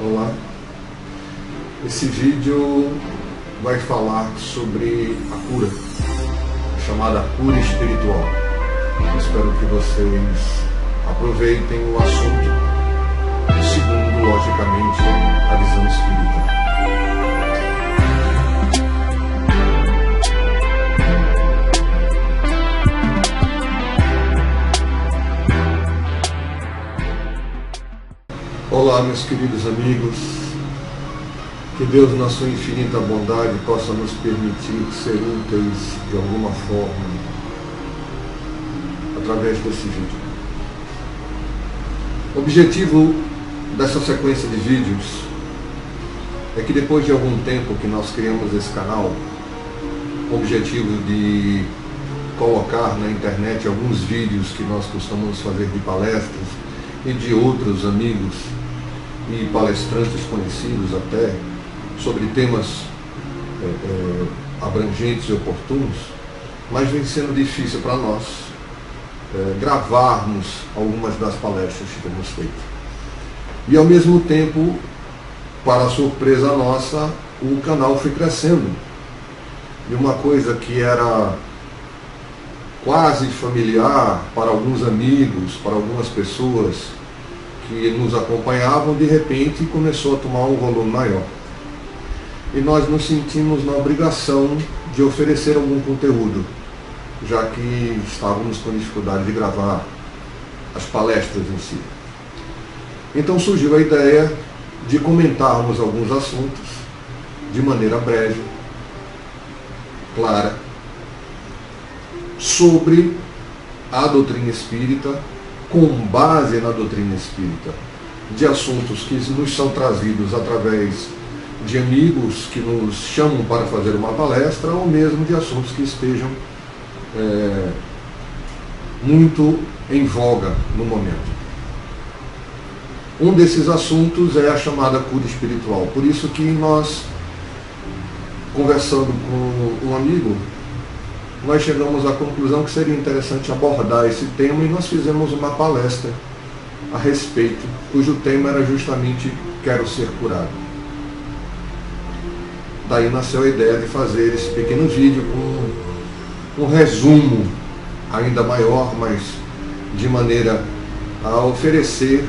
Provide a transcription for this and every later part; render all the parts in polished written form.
Olá, esse vídeo vai falar sobre a cura, chamada cura espiritual. Espero que vocês aproveitem o assunto, segundo, logicamente, a visão espírita. Olá, meus queridos amigos, que Deus, na sua infinita bondade, possa nos permitir ser úteis de alguma forma através desse vídeo. O objetivo dessa sequência de vídeos é que depois de algum tempo que nós criamos esse canal, com o objetivo de colocar na internet alguns vídeos que nós costumamos fazer de palestras e de outros amigos e palestrantes conhecidos até, sobre temas abrangentes e oportunos, mas vem sendo difícil para nós gravarmos algumas das palestras que temos feito. E ao mesmo tempo, para a surpresa nossa, o canal foi crescendo. E uma coisa que era quase familiar para alguns amigos, para algumas pessoas que nos acompanhavam, de repente começou a tomar um volume maior. E nós nos sentimos na obrigação de oferecer algum conteúdo, já que estávamos com dificuldade de gravar as palestras em si. Então surgiu a ideia de comentarmos alguns assuntos de maneira breve, clara, sobre a doutrina espírita, com base na doutrina espírita, de assuntos que nos são trazidos através de amigos que nos chamam para fazer uma palestra, ou mesmo de assuntos que estejam muito em voga no momento. Um desses assuntos é a chamada cura espiritual. Por isso que nós, conversando com um amigo, nós chegamos à conclusão que seria interessante abordar esse tema, e nós fizemos uma palestra a respeito, cujo tema era justamente Quero Ser Curado. Daí nasceu a ideia de fazer esse pequeno vídeo com um resumo ainda maior, mas de maneira a oferecer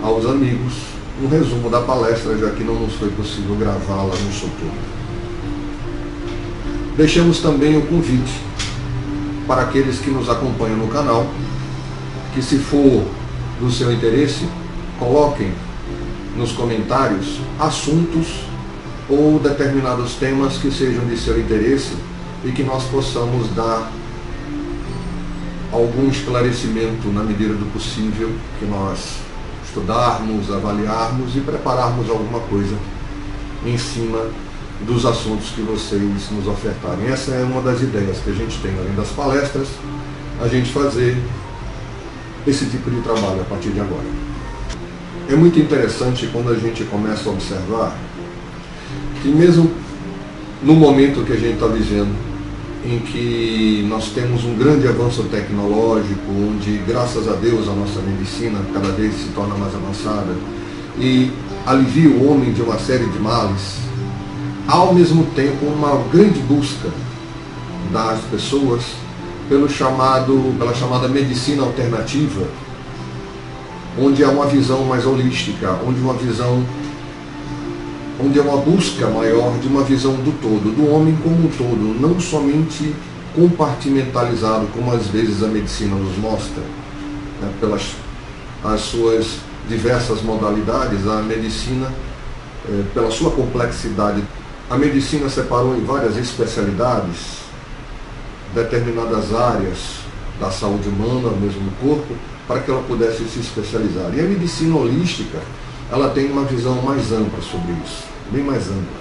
aos amigos um resumo da palestra, já que não nos foi possível gravá-la no seu todo. Deixamos também o convite para aqueles que nos acompanham no canal, que, se for do seu interesse, coloquem nos comentários assuntos ou determinados temas que sejam de seu interesse e que nós possamos dar algum esclarecimento na medida do possível, que nós estudarmos, avaliarmos e prepararmos alguma coisa em cima dos assuntos que vocês nos ofertarem. Essa é uma das ideias que a gente tem, além das palestras, a gente fazer esse tipo de trabalho a partir de agora. É muito interessante quando a gente começa a observar que, mesmo no momento que a gente está vivendo, em que nós temos um grande avanço tecnológico, onde, graças a Deus, a nossa medicina cada vez se torna mais avançada e alivia o homem de uma série de males, há ao mesmo tempo uma grande busca das pessoas pela chamada medicina alternativa, onde há uma visão mais holística, onde há uma busca maior de uma visão do todo, do homem como um todo, não somente compartimentalizado, como às vezes a medicina nos mostra, né, pelas as suas diversas modalidades. A medicina, pela sua complexidade, a medicina separou em várias especialidades determinadas áreas da saúde humana, mesmo no corpo, para que ela pudesse se especializar. E a medicina holística, ela tem uma visão mais ampla sobre isso, bem mais ampla.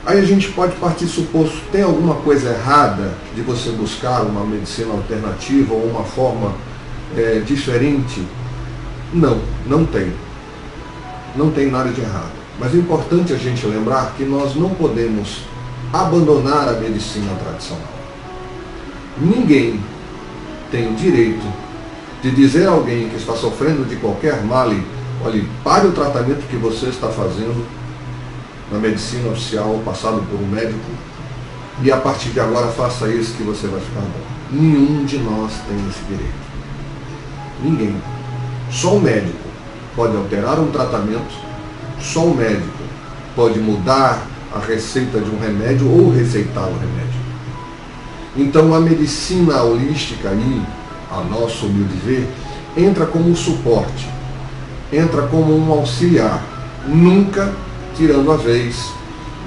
Aí a gente pode partir suposto, tem alguma coisa errada de você buscar uma medicina alternativa ou uma forma diferente? Não, não tem. Não tem nada de errado. Mas é importante a gente lembrar que nós não podemos abandonar a medicina tradicional. Ninguém tem o direito de dizer a alguém que está sofrendo de qualquer mal olha, pare o tratamento que você está fazendo na medicina oficial, passado por um médico, e a partir de agora faça isso que você vai ficar bom. Nenhum de nós tem esse direito. Ninguém. Só o médico pode alterar um tratamento, só o médico pode mudar a receita de um remédio ou receitar o remédio. Então a medicina holística aí, a nosso humilde ver, entra como um suporte, entra como um auxiliar, nunca tirando a vez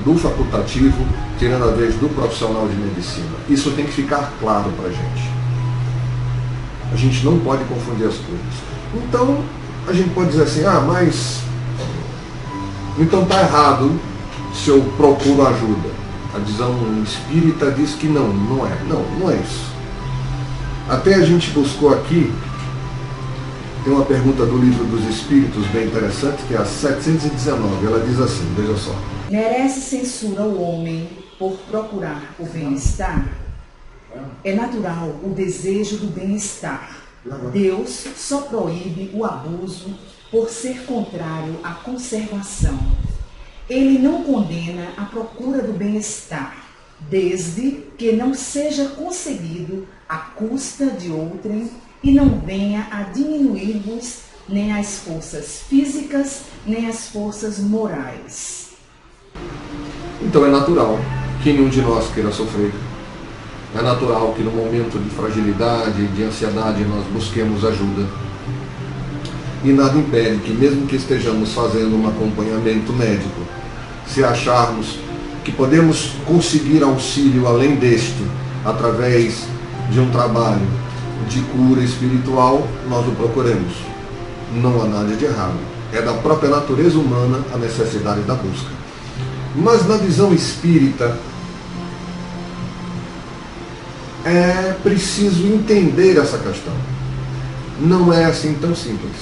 do facultativo, tirando a vez do profissional de medicina. Isso tem que ficar claro para a gente. A gente não pode confundir as coisas. Então, a gente pode dizer assim, mas então está errado se eu procuro ajuda. A visão espírita diz que não é. Não é isso. Até a gente buscou aqui, tem uma pergunta do Livro dos Espíritos bem interessante, que é a 719. Ela diz assim, veja só. Merece censura o homem por procurar o bem-estar? É natural o desejo do bem-estar. Deus só proíbe o abuso por ser contrário à conservação. Ele não condena a procura do bem-estar, desde que não seja conseguido à custa de outrem e não venha a diminuir-vos nem as forças físicas, nem as forças morais. Então é natural que nenhum de nós queira sofrer. É natural que no momento de fragilidade, de ansiedade, nós busquemos ajuda. E nada impede que, mesmo que estejamos fazendo um acompanhamento médico, se acharmos que podemos conseguir auxílio além deste, através de um trabalho de cura espiritual, nós o procuremos. Não há nada de errado. É da própria natureza humana a necessidade da busca. Mas na visão espírita, é preciso entender essa questão. Não é assim tão simples.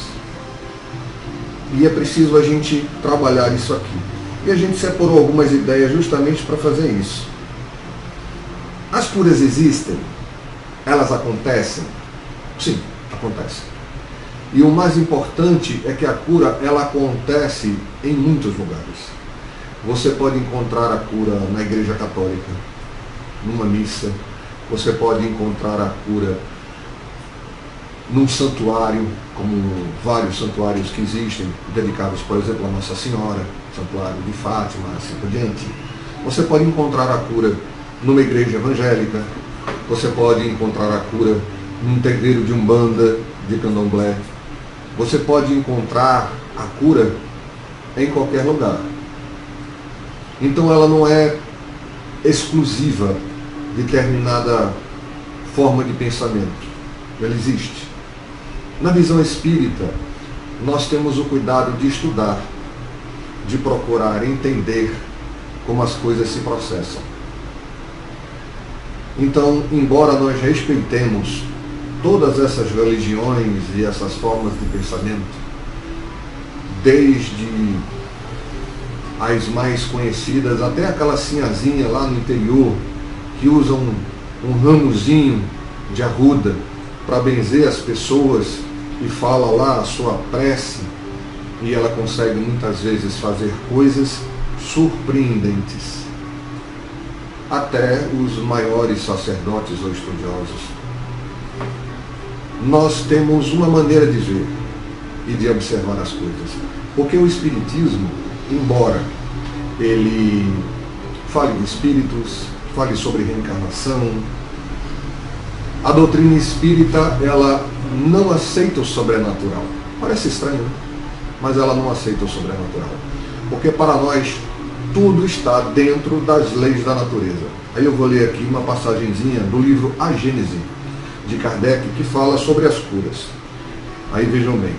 E é preciso a gente trabalhar isso aqui. E a gente separou algumas ideias justamente para fazer isso. As curas existem? Elas acontecem? Sim, acontecem. E o mais importante é que a cura, ela acontece em muitos lugares. Você pode encontrar a cura na Igreja Católica, numa missa. Você pode encontrar a cura num santuário, como vários santuários que existem, dedicados, por exemplo, a Nossa Senhora, Santuário de Fátima, assim por diante. Você pode encontrar a cura numa igreja evangélica, você pode encontrar a cura num terreiro de Umbanda, de Candomblé. Você pode encontrar a cura em qualquer lugar. Então ela não é exclusiva de determinada forma de pensamento. Ela existe. Na visão espírita, nós temos o cuidado de estudar, de procurar entender como as coisas se processam. Então, embora nós respeitemos todas essas religiões e essas formas de pensamento, desde as mais conhecidas até aquela sinhazinha lá no interior que usam um ramozinho de arruda para benzer as pessoas e fala lá a sua prece, e ela consegue muitas vezes fazer coisas surpreendentes. Até os maiores sacerdotes ou estudiosos. Nós temos uma maneira de ver e de observar as coisas. Porque o Espiritismo, embora ele fale de espíritos, fale sobre reencarnação, a doutrina espírita, ela não aceita o sobrenatural. Parece estranho, né? Mas ela não aceita o sobrenatural. Porque para nós, tudo está dentro das leis da natureza. Aí eu vou ler aqui uma passagenzinha do livro A Gênese, de Kardec, que fala sobre as curas. Aí vejam bem.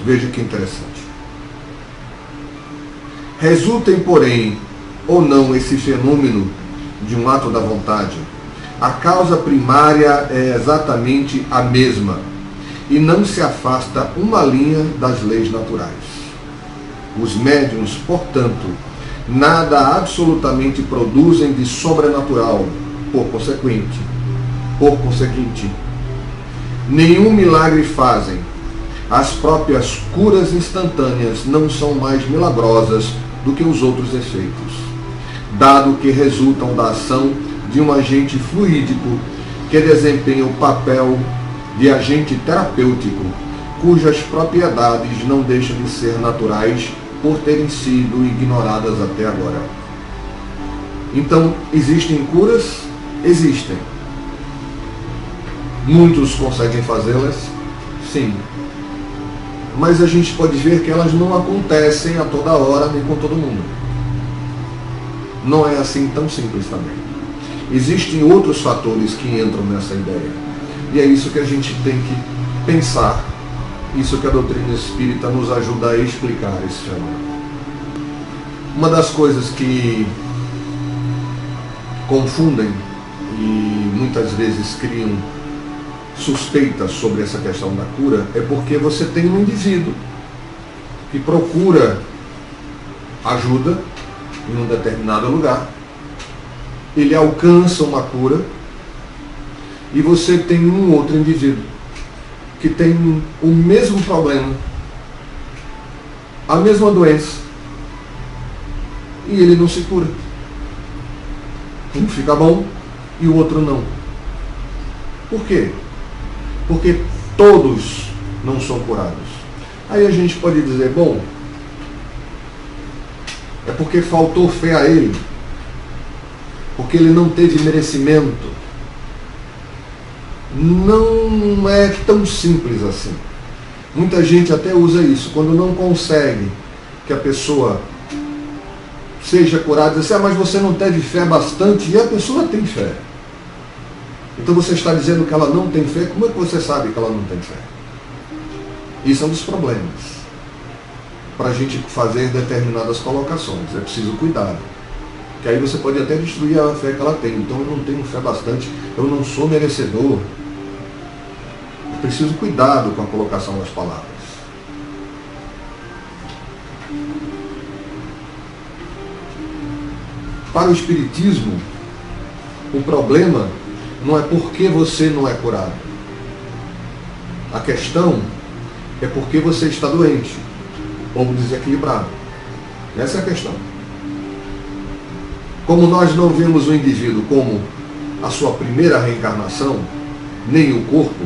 Veja que interessante. Resultem, porém, ou não esse fenômeno de um ato da vontade, a causa primária é exatamente a mesma e não se afasta uma linha das leis naturais. Os médiuns, portanto, nada absolutamente produzem de sobrenatural, por conseguinte, nenhum milagre fazem, as próprias curas instantâneas não são mais milagrosas do que os outros efeitos, dado que resultam da ação de um agente fluídico que desempenha o papel de agente terapêutico, cujas propriedades não deixam de ser naturais por terem sido ignoradas até agora. Então, existem curas? Existem. Muitos conseguem fazê-las? Sim. Mas a gente pode ver que elas não acontecem a toda hora nem com todo mundo. Não é assim tão simples também. Existem outros fatores que entram nessa ideia. E é isso que a gente tem que pensar. Isso que a doutrina espírita nos ajuda a explicar esse fenômeno. Uma das coisas que confundem e muitas vezes criam suspeitas sobre essa questão da cura é porque você tem um indivíduo que procura ajuda em um determinado lugar, ele alcança uma cura, e você tem um outro indivíduo que tem o mesmo problema, a mesma doença, e ele não se cura. Um fica bom e o outro não. Por quê? Porque todos não são curados. Aí a gente pode dizer, bom, é porque faltou fé a ele, porque ele não teve merecimento. Não é tão simples assim. Muita gente até usa isso, quando não consegue que a pessoa seja curada, diz assim, mas você não teve fé bastante, e a pessoa tem fé. Então você está dizendo que ela não tem fé, como é que você sabe que ela não tem fé? Isso é um dos problemas. Para a gente fazer determinadas colocações, é preciso cuidado. Que aí você pode até destruir a fé que ela tem. Então eu não tenho fé bastante, eu não sou merecedor. É preciso cuidado com a colocação das palavras. Para o Espiritismo, o problema não é porque você não é curado. A questão é porque você está doente ou desequilibrado. Essa é a questão. Como nós não vemos o indivíduo como a sua primeira reencarnação, nem o corpo,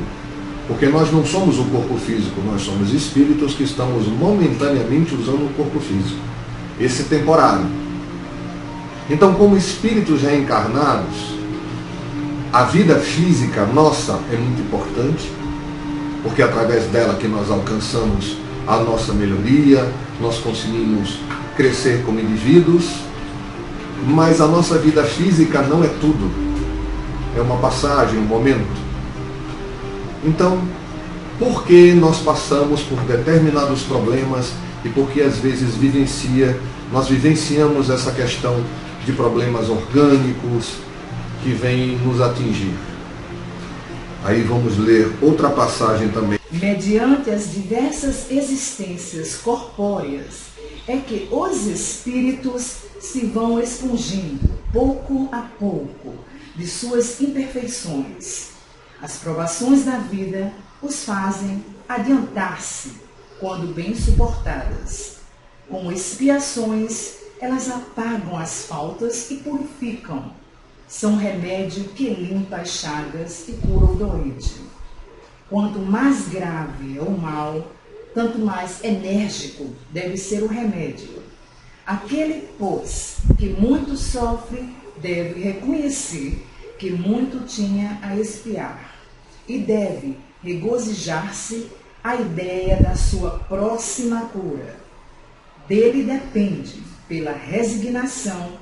porque nós não somos o corpo físico, nós somos espíritos que estamos momentaneamente usando o corpo físico, esse temporário. Então, como espíritos reencarnados, a vida física nossa é muito importante, porque é através dela que nós alcançamos a nossa melhoria, nós conseguimos crescer como indivíduos, mas a nossa vida física não é tudo. É uma passagem, um momento. Então, por que nós passamos por determinados problemas e por que às vezes nós vivenciamos essa questão de problemas orgânicos que vêm nos atingir? Aí vamos ler outra passagem também. Mediante as diversas existências corpóreas, é que os espíritos se vão expungindo, pouco a pouco, de suas imperfeições. As provações da vida os fazem adiantar-se, quando bem suportadas. Como expiações, elas apagam as faltas e purificam. São remédio que limpa as chagas e cura o doente. Quanto mais grave é o mal, tanto mais enérgico deve ser o remédio. Aquele, pois, que muito sofre, deve reconhecer que muito tinha a expiar, e deve regozijar-se à ideia da sua próxima cura. Dele depende, pela resignação,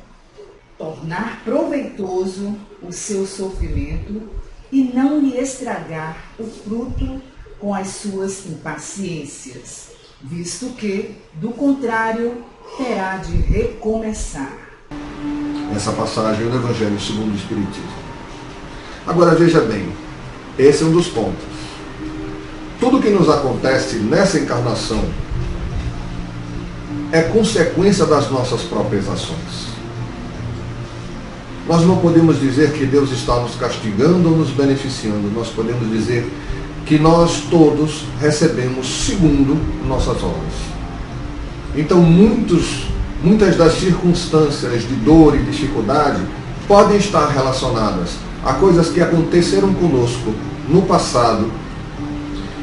tornar proveitoso o seu sofrimento e não lhe estragar o fruto com as suas impaciências, visto que, do contrário, terá de recomeçar. Essa passagem do Evangelho segundo o Espiritismo. Agora veja bem, esse é um dos pontos. Tudo que nos acontece nessa encarnação é consequência das nossas próprias ações. Nós não podemos dizer que Deus está nos castigando ou nos beneficiando. Nós podemos dizer que nós todos recebemos segundo nossas obras. Então muitas das circunstâncias de dor e dificuldade podem estar relacionadas a coisas que aconteceram conosco no passado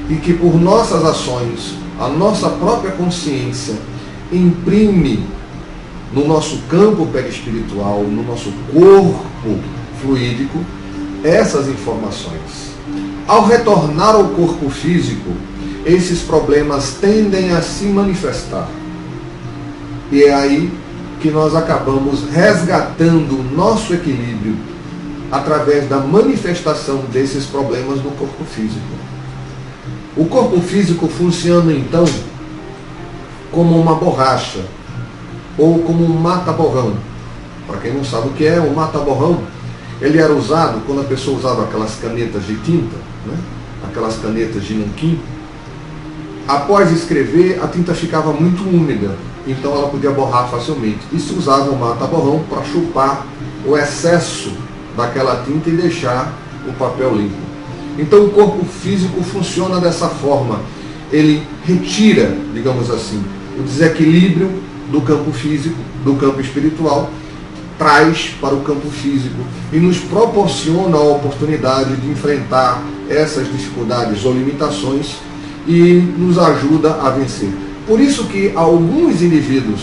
e que por nossas ações, a nossa própria consciência imprime no nosso campo perispiritual, no nosso corpo fluídico, essas informações. Ao retornar ao corpo físico, esses problemas tendem a se manifestar. E é aí que nós acabamos resgatando o nosso equilíbrio através da manifestação desses problemas no corpo físico. O corpo físico funciona então como uma borracha ou como um mata-borrão. Para quem não sabe o que é, o mata-borrão, ele era usado quando a pessoa usava aquelas canetas de tinta, né? Aquelas canetas de nanquim. Após escrever, a tinta ficava muito úmida, então ela podia borrar facilmente. E se usava o mata-borrão para chupar o excesso daquela tinta e deixar o papel limpo. Então o corpo físico funciona dessa forma. Ele retira, digamos assim, o desequilíbrio do campo físico, do campo espiritual, traz para o campo físico e nos proporciona a oportunidade de enfrentar essas dificuldades ou limitações e nos ajuda a vencer. Por isso que alguns indivíduos,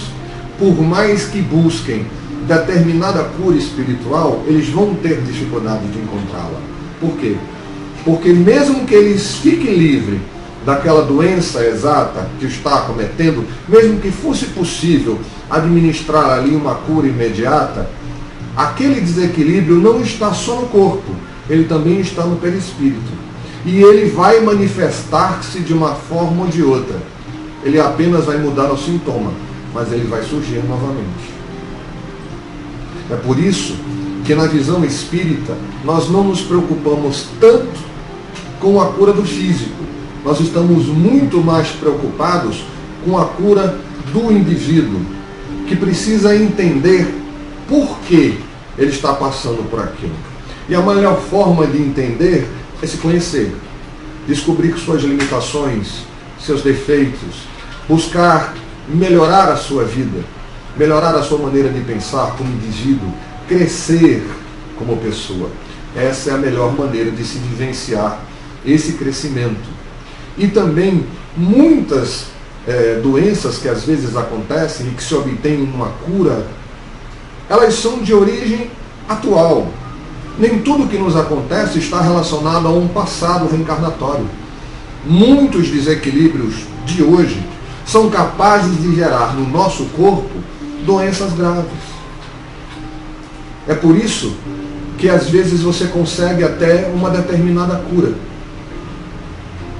por mais que busquem determinada cura espiritual, eles vão ter dificuldade de encontrá-la. Por quê? Porque mesmo que eles fiquem livres daquela doença exata que está acometendo, mesmo que fosse possível administrar ali uma cura imediata, aquele desequilíbrio não está só no corpo, ele também está no perispírito. E ele vai manifestar-se de uma forma ou de outra. Ele apenas vai mudar o sintoma, mas ele vai surgir novamente. É por isso que na visão espírita nós não nos preocupamos tanto com a cura do físico. Nós estamos muito mais preocupados com a cura do indivíduo, que precisa entender por que ele está passando por aquilo. E a melhor forma de entender é se conhecer, descobrir suas limitações, seus defeitos, buscar melhorar a sua vida, melhorar a sua maneira de pensar como indivíduo, crescer como pessoa. Essa é a melhor maneira de se vivenciar esse crescimento. E também muitas doenças que às vezes acontecem e que se obtém uma cura, elas são de origem atual. Nem tudo que nos acontece está relacionado a um passado reencarnatório. Muitos desequilíbrios de hoje são capazes de gerar no nosso corpo doenças graves. É por isso que às vezes você consegue até uma determinada cura.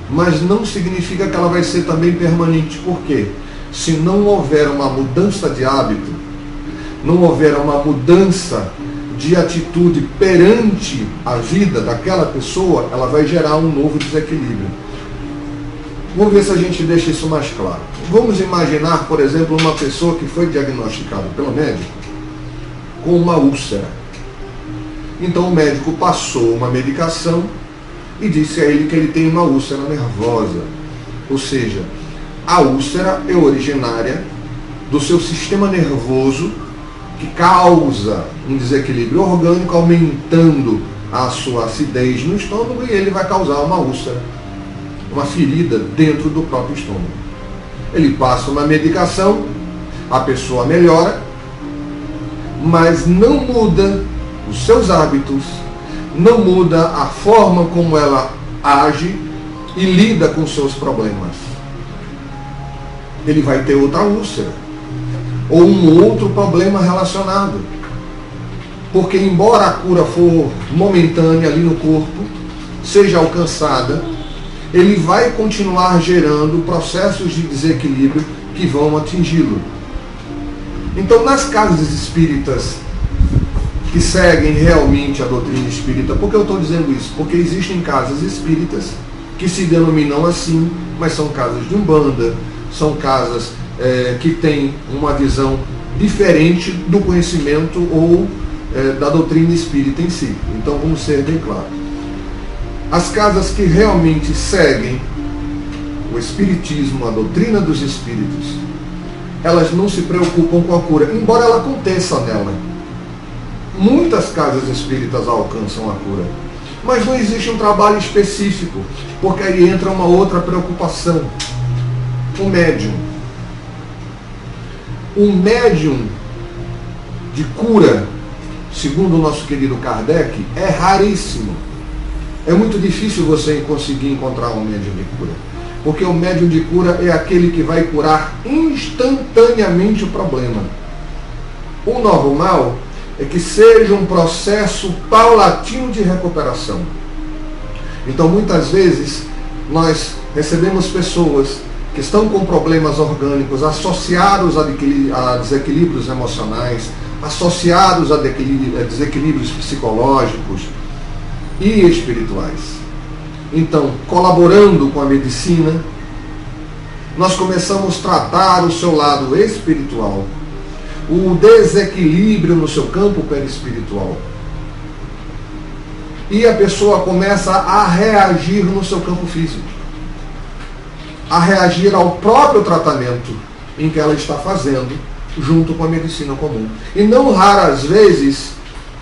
Mas não significa que ela vai ser também permanente. Por quê? Se não houver uma mudança de hábito, não houver uma mudança de atitude perante a vida daquela pessoa, ela vai gerar um novo desequilíbrio. Vamos ver se a gente deixa isso mais claro. Vamos imaginar, por exemplo, uma pessoa que foi diagnosticada pelo médico com uma úlcera. Então o médico passou uma medicação e disse a ele que ele tem uma úlcera nervosa. Ou seja, a úlcera é originária do seu sistema nervoso, que causa um desequilíbrio orgânico, aumentando a sua acidez no estômago, e ele vai causar uma úlcera, uma ferida dentro do próprio estômago. Ele passa uma medicação, a pessoa melhora, mas não muda os seus hábitos, não muda a forma como ela age e lida com seus problemas. Ele vai ter outra úlcera, ou um outro problema relacionado. Porque embora a cura for momentânea ali no corpo, seja alcançada, ele vai continuar gerando processos de desequilíbrio que vão atingi-lo. Então, nas casas espíritas que seguem realmente a doutrina espírita, por que eu estou dizendo isso? Porque existem casas espíritas que se denominam assim, mas são casas de umbanda, são casas que têm uma visão diferente do conhecimento ou da doutrina espírita em si. Então vamos ser bem claros. As casas que realmente seguem o espiritismo, a doutrina dos espíritos, elas não se preocupam com a cura, embora ela aconteça nela. Muitas casas espíritas alcançam a cura, mas não existe um trabalho específico, porque aí entra uma outra preocupação: o médium. O médium de cura, segundo o nosso querido Kardec, é raríssimo. É muito difícil você conseguir encontrar um médium de cura, porque o médium de cura é aquele que vai curar instantaneamente o problema. O normal é que seja um processo paulatino de recuperação. Então, muitas vezes, nós recebemos pessoas que estão com problemas orgânicos associados a desequilíbrios emocionais, associados a desequilíbrios psicológicos e espirituais. Então, colaborando com a medicina, nós começamos a tratar o seu lado espiritual, o desequilíbrio no seu campo perispiritual. E a pessoa começa a reagir no seu campo físico, a reagir ao próprio tratamento em que ela está fazendo, junto com a medicina comum. E não raras vezes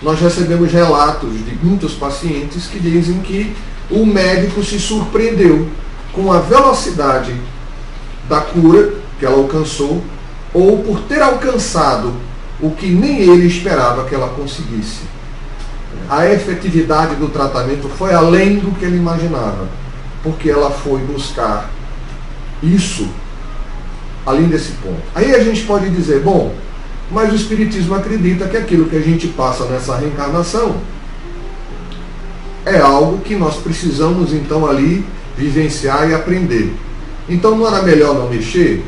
nós recebemos relatos de muitos pacientes que dizem que o médico se surpreendeu com a velocidade da cura que ela alcançou, ou por ter alcançado o que nem ele esperava que ela conseguisse. A efetividade do tratamento foi além do que ele imaginava, porque ela foi buscar isso além desse ponto. Aí a gente pode dizer, bom, mas o Espiritismo acredita que aquilo que a gente passa nessa reencarnação é algo que nós precisamos então ali vivenciar e aprender. Então não era melhor não mexer?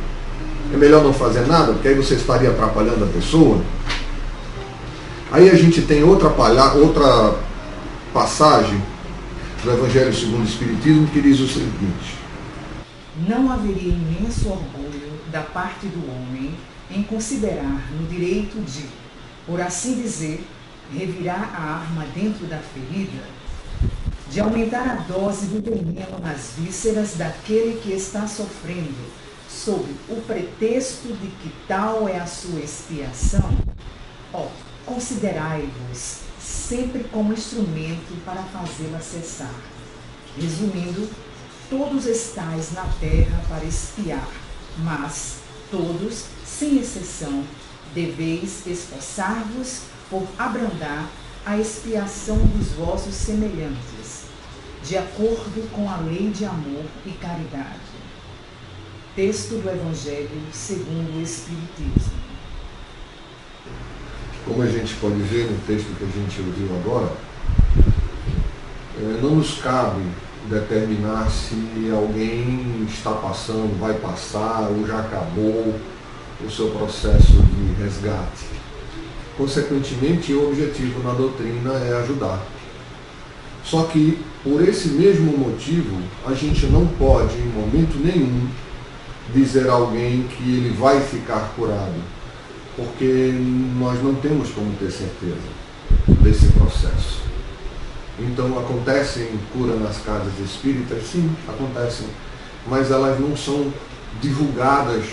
É melhor não fazer nada, porque aí você estaria atrapalhando a pessoa? Aí a gente tem outra passagem do Evangelho segundo o Espiritismo que diz o seguinte: não haveria imenso orgulho da parte do homem em considerar no direito de, por assim dizer, revirar a arma dentro da ferida, de aumentar a dose do veneno nas vísceras daquele que está sofrendo, sob o pretexto de que tal é a sua expiação? Considerai-vos sempre como instrumento para fazê-la cessar. Resumindo, todos estáis na terra para expiar, mas todos, sem exceção, deveis esforçar-vos por abrandar a expiação dos vossos semelhantes, de acordo com a lei de amor e caridade. Texto do Evangelho segundo o Espiritismo. Como a gente pode ver no texto que a gente ouviu agora, não nos cabe determinar se alguém está passando, vai passar ou já acabou o seu processo de resgate. Consequentemente, o objetivo na doutrina é ajudar. Só que, por esse mesmo motivo, a gente não pode, em momento nenhum, dizer a alguém que ele vai ficar curado, porque nós não temos como ter certeza desse processo. Então, acontecem cura nas casas espíritas? Sim, acontecem, mas elas não são divulgadas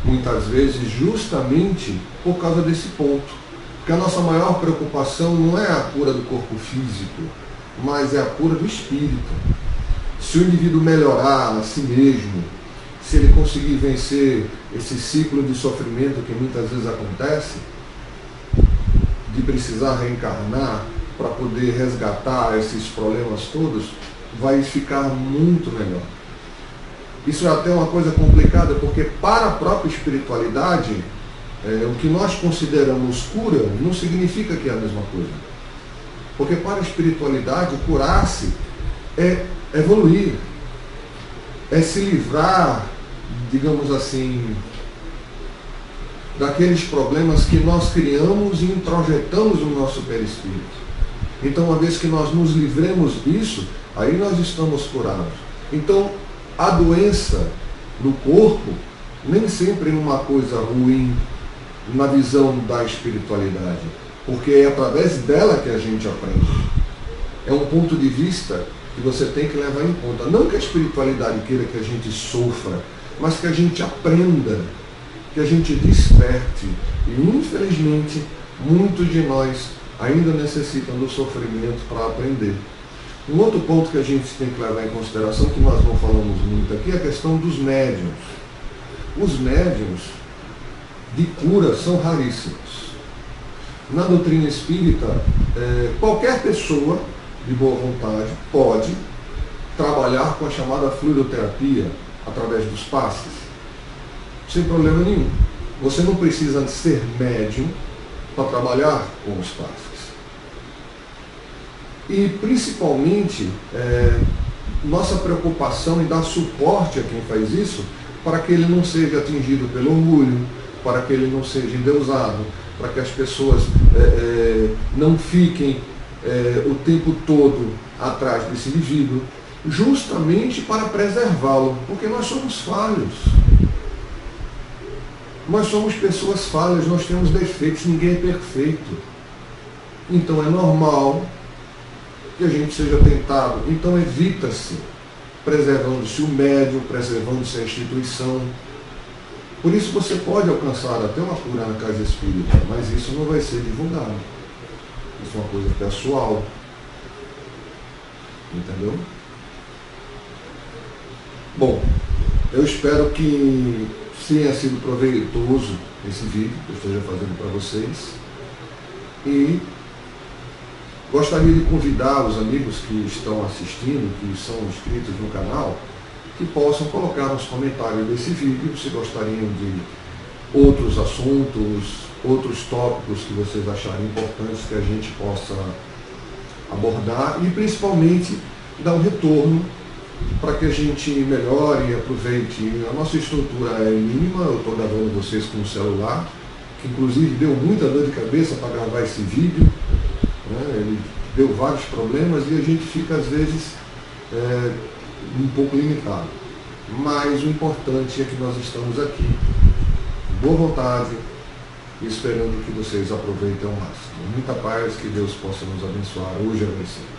muitas vezes justamente por causa desse ponto. Porque a nossa maior preocupação não é a cura do corpo físico, mas é a cura do espírito. Se o indivíduo melhorar a si mesmo, se ele conseguir vencer esse ciclo de sofrimento que muitas vezes acontece, de precisar reencarnar para poder resgatar esses problemas todos, vai ficar muito melhor. Isso é até uma coisa complicada, porque para a própria espiritualidade, o que nós consideramos cura não significa que é a mesma coisa. Porque para a espiritualidade, curar-se é evoluir, é se livrar, digamos assim, daqueles problemas que nós criamos e introjetamos no nosso perispírito. Então, uma vez que nós nos livremos disso, aí nós estamos curados. Então, a doença no corpo nem sempre é uma coisa ruim na visão da espiritualidade, porque é através dela que a gente aprende. É um ponto de vista que você tem que levar em conta. Não que a espiritualidade queira que a gente sofra, mas que a gente aprenda, que a gente desperte. E infelizmente, muitos de nós ainda necessitam do sofrimento para aprender. Um outro ponto que a gente tem que levar em consideração, que nós não falamos muito aqui, é a questão dos médiuns. Os médiuns de cura são raríssimos. Na doutrina espírita, qualquer pessoa de boa vontade pode trabalhar com a chamada fluidoterapia através dos passes, sem problema nenhum. Você não precisa ser médium para trabalhar com os passes. E principalmente, nossa preocupação em dar suporte a quem faz isso, para que ele não seja atingido pelo orgulho, para que ele não seja endeusado, para que as pessoas não fiquem o tempo todo atrás desse indivíduo, justamente para preservá-lo, porque nós somos falhos. Nós somos pessoas falhas, nós temos defeitos, ninguém é perfeito. Então é normal que a gente seja tentado. Então evita-se, preservando-se o médium, preservando-se a instituição. Por isso você pode alcançar até uma cura na casa espírita, mas isso não vai ser divulgado. Isso é uma coisa pessoal. Entendeu? Bom, eu espero que tenha sido proveitoso esse vídeo que eu esteja fazendo para vocês. E gostaria de convidar os amigos que estão assistindo, que são inscritos no canal, que possam colocar nos comentários desse vídeo se gostariam de outros assuntos, outros tópicos que vocês acharem importantes que a gente possa abordar e principalmente dar um retorno para que a gente melhore e aproveite. A nossa estrutura é mínima, eu estou gravando vocês com o celular, que inclusive deu muita dor de cabeça para gravar esse vídeo, né? Ele deu vários problemas e a gente fica às vezes um pouco limitado. Mas o importante é que nós estamos aqui, boa vontade, esperando que vocês aproveitem ao máximo. Muita paz, que Deus possa nos abençoar hoje e amanhã.